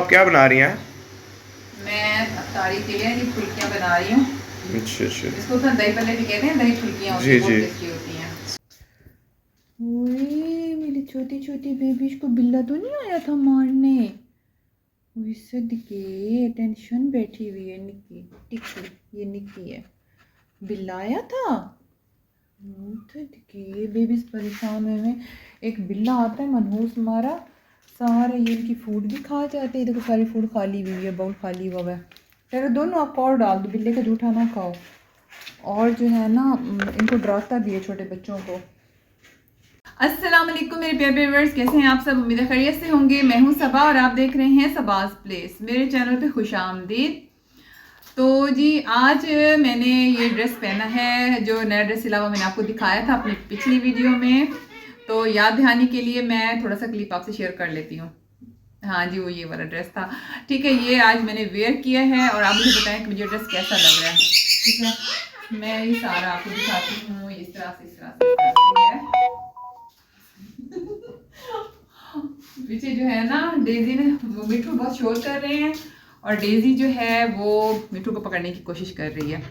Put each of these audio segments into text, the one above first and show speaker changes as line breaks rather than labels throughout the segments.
आप क्या बना रही हैं?
मैं अफ्तारी के लिए ये फुल्कियाँ बना रही हूँ।
अच्छा अच्छा।
इसको तो दही पल्ले भी कहते हैं, दही फुल्कियाँ होती हैं, बहुत टेस्टी होती हैं। ओए मेरी छोटी छोटी बेबी को बिल्ला तो नहीं आया था मारने? सदके टेंशन बैठी हुई है निक्की। टिक्की ये निक्की है, बिल्ला आया था। सदके बेबीज परेशान हुए हैं। एक बिल्ला आता है मनहूस मारा, सारे ये इनकी फूड भी खा जाते हैं। देखो सारी फूड खाली हुई है, बाउल खाली हुआ है। चलो दोनों आप और डाल दो, बिल्ले का जूठा ना खाओ। और जो है ना इनको डराता भी है छोटे बच्चों को। अस्सलाम वालेकुम मेरे प्यारे व्यूअर्स, कैसे हैं आप सब? उम्मीद है खैरियत से होंगे। मैं हूं सबा और आप देख रहे हैं सबाज प्लेस। मेरे चैनल पे खुशामदीद। तो जी आज मैंने ये ड्रेस पहना है, जो नया ड्रेस सिला हुआ मैंने आपको दिखाया था अपनी पिछली वीडियो में। तो याद दहानी के लिए मैं थोड़ा सा क्लिप आपसे शेयर कर लेती हूँ। हाँ जी, वो ये वाला ड्रेस था। ठीक है, ये आज मैंने वेयर किया है और आप मुझे बताएं कि मुझे ड्रेस कैसा लग रहा है। ठीक है, मैं ये सारा आपको दिखाती हूँ। इस तरह से है। पीछे जो है ना डेजी ने, मिठू बहुत शोर कर रहे हैं और डेजी जो है वो मिठू को पकड़ने की कोशिश कर रही है।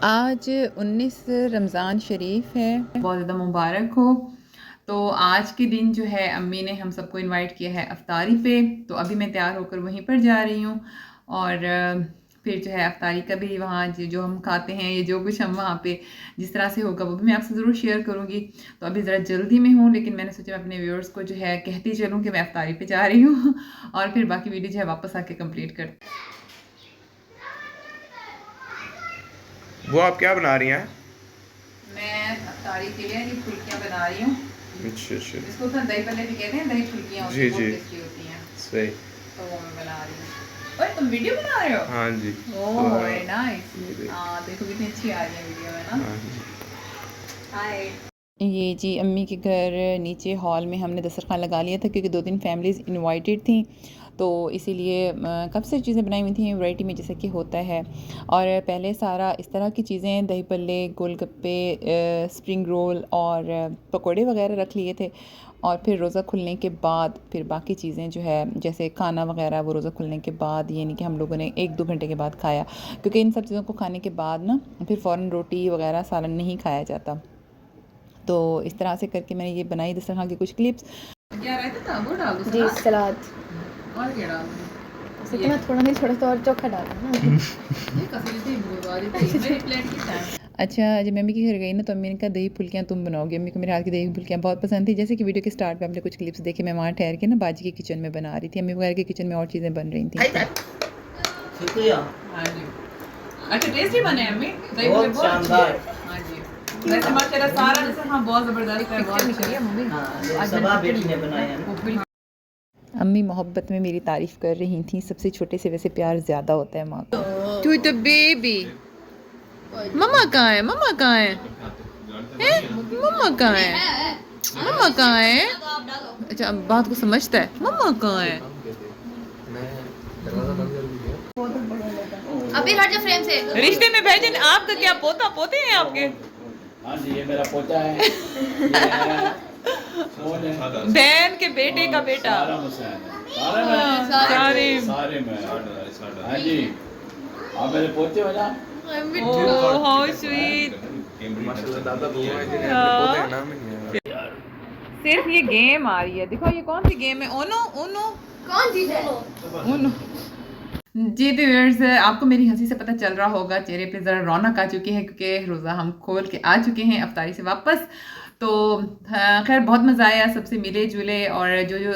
आज 19 रमज़ान शरीफ है, बहुत ज़्यादा मुबारक हो। तो आज के दिन जो है अम्मी ने हम सबको इनवाइट किया है अफ्तारी पे। तो अभी मैं तैयार होकर वहीं पर जा रही हूँ और फिर जो है अफ्तारी का भी वहाँ जो हम खाते हैं, ये जो कुछ हम वहाँ पे जिस तरह से होगा वो भी मैं आपसे ज़रूर शेयर करूँगी। तो अभी ज़रा जल्दी में हूँ, लेकिन मैंने सोचा मैं अपने व्यूअर्स को जो है कहती चलूँ कि मैं अफ्तारी पे जा रही हूँ और फिर बाकी वीडियो जो है वापस आके कंप्लीट कर।
वो आप क्या बना रही हैं?
मैं अफ्तारी के लिए ये फुल्कियाँ बना रही हूँ।
अच्छा अच्छा।
इसको तो दही पल्ले भी कहते हैं, दही फुल्कियाँ होती हैं, बहुत टेस्टी होती हैं।
सही।
तो वो मैं बना रही हूँ। ओए तुम वीडियो बना रहे हो?
हाँ जी।
Oh very nice. हाँ देखो कितनी अच्छी आ रही है वीडियो में ना।
हाँ जी।
हाय। ये जी अम्मी के घर नीचे हॉल में हमने दस्तरखान लगा लिया था, क्योंकि 2-3 फैमिलीज़ इनवाइटेड थी। तो इसीलिए काफ़ी सारी चीज़ें बनाई हुई थी वैरायटी में, जैसे कि होता है। और पहले सारा इस तरह की चीज़ें, दही पल्ले, गोलगप्पे, स्प्रिंग रोल और पकोड़े वगैरह रख लिए थे। और फिर रोज़ा खुलने के बाद फिर बाकी चीज़ें जो है जैसे खाना वगैरह वो रोज़ा खुलने के बाद, यानी कि हम लोगों ने 1-2 घंटे के बाद खाया, क्योंकि इन सब चीज़ों को खाने के बाद ना फिर फ़ौरन रोटी वगैरह सालन नहीं खाया जाता। तो इस तरह से करके मैंने ये बनाई दस्तरखान की कुछ क्लिप्स। क्या रहता था वो डाल दो
जी सलाद।
और क्या डाल
वैसे तो मैं थोड़ा नहीं, थोड़ा सा और चोखा डालूँ ना।
ये कसरी थी बुआ दी थी मेरी प्लेट की टाइम। अच्छा, जब मम्मी के घर गई ना तो अम्मी ने कहा दही फुल्कियाँ तुम बनाओगी। अम्मी को मेरे हाथ की दही फुल्कियाँ बहुत पसंद थी। जैसे कि वीडियो के स्टार्ट पे आपने कुछ क्लिप्स देखे, मैं वहाँ ठहर के ना बाजी की किचन में बना रही थी। अम्मी वगैरह के किचन में और चीज़ें बन रही थी। हाँ जी, अच्छा टेस्टी बने अम्मी, दही फुल्के बहुत शानदार। हाँ जी, वैसे माशाल्लाह सारा जैसे हाँ बहुत ज़बरदस्त है, बहुत अच्छा है मम्मी। आज सबा बेटी ने बनाया है। अम्मी मोहब्बत में मेरी तारीफ़ कर रही थी। सबसे छोटे से वैसे प्यार ज़्यादा होता है माँ का। To the baby. मम्मा कहाँ है? मम्मा कहाँ है? मम्मा कहाँ है? मम्मा कहाँ है? अच्छा अब बात को समझता है। मम्मा कहाँ है?
अभी हट जा फ्रेम से।
रिश्ते में भेजे आपका क्या पोता पोते हैं आपके?
हाँ जी, ये मेरा पोता है।
बहन के बेटे का बेटा। सारे
सारे में। हाँ जी, आप मेरे पोते हो ना?
Oh how sweet. सिर्फ ये गेम आ रही है, देखो ये कौन सी गेम है? ओनो ओनो
कौन जी
ओनो। जी तो व्यूअर्स, आपको मेरी हंसी से पता चल रहा होगा चेहरे पे ज़रा रौनक आ चुकी है, क्योंकि रोज़ा हम खोल के आ चुके हैं अफ्तारी से वापस। तो खैर बहुत मज़ा आया, सबसे मिले जुले और जो जो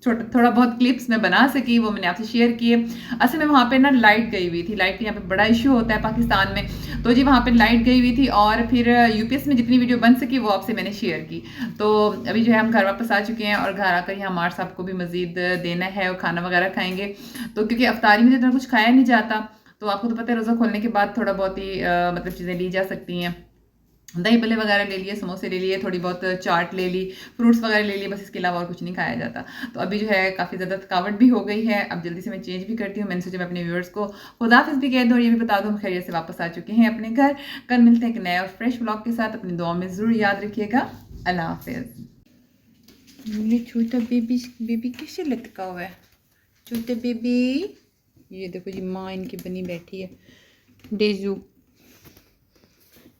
थोड़ा बहुत क्लिप्स मैं बना सकी वो मैंने आपसे शेयर किए। असल में वहाँ पे ना लाइट गई हुई थी, लाइट का यहाँ पे बड़ा इशू होता है पाकिस्तान में। तो जी वहाँ पे लाइट गई हुई थी और फिर यूपीएस में जितनी वीडियो बन सकी वो आपसे मैंने शेयर की। तो अभी जो है हम घर वापस आ चुके हैं और घर आकर यहाँ हमारे साहब को भी मज़ीद देना है और खाना वगैरह खाएंगे। तो क्योंकि अफ्तारी में इतना कुछ खाया नहीं जाता, तो आपको तो पता है रोज़ा खोलने के बाद थोड़ा बहुत ही मतलब चीज़ें ली जा सकती हैं। दही भल्ले वगैरह ले लिए, समोसे ले लिए, थोड़ी बहुत चाट ले ली, फ्रूट्स वगैरह ले लिए, बस इसके अलावा और कुछ नहीं खाया जाता। तो अभी जो है काफ़ी ज़्यादा थकावट भी हो गई है, अब जल्दी से मैं चेंज भी करती हूँ। मैंने सोचा मैं अपने व्यूअर्स को खुदाफिज भी कह दूँ और ये भी बता दूँ हम खैरियत से वापस आ चुके हैं अपने घर। कल मिलते हैं एक नए और फ्रेश ब्लॉग के साथ। अपनी दुआ में ज़रूर याद रखिएगा। अल्लाह हाफिज़। छोटा बेबी कैसे लटका हुआ है? चूते बेबी, ये देखो जी माँ इनकी बनी बैठी है डेजू।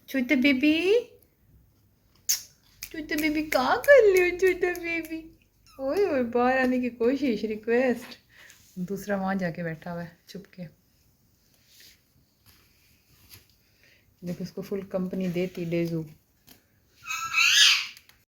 चूते बेबी, चूते बेबी कहाँ कर लियो चूते बेबी। ओए ओए बाहर आने की कोशिश, रिक्वेस्ट। दूसरा वहाँ जाके बैठा हुआ है चुप के। देखो उसको फुल कंपनी देती डेजू।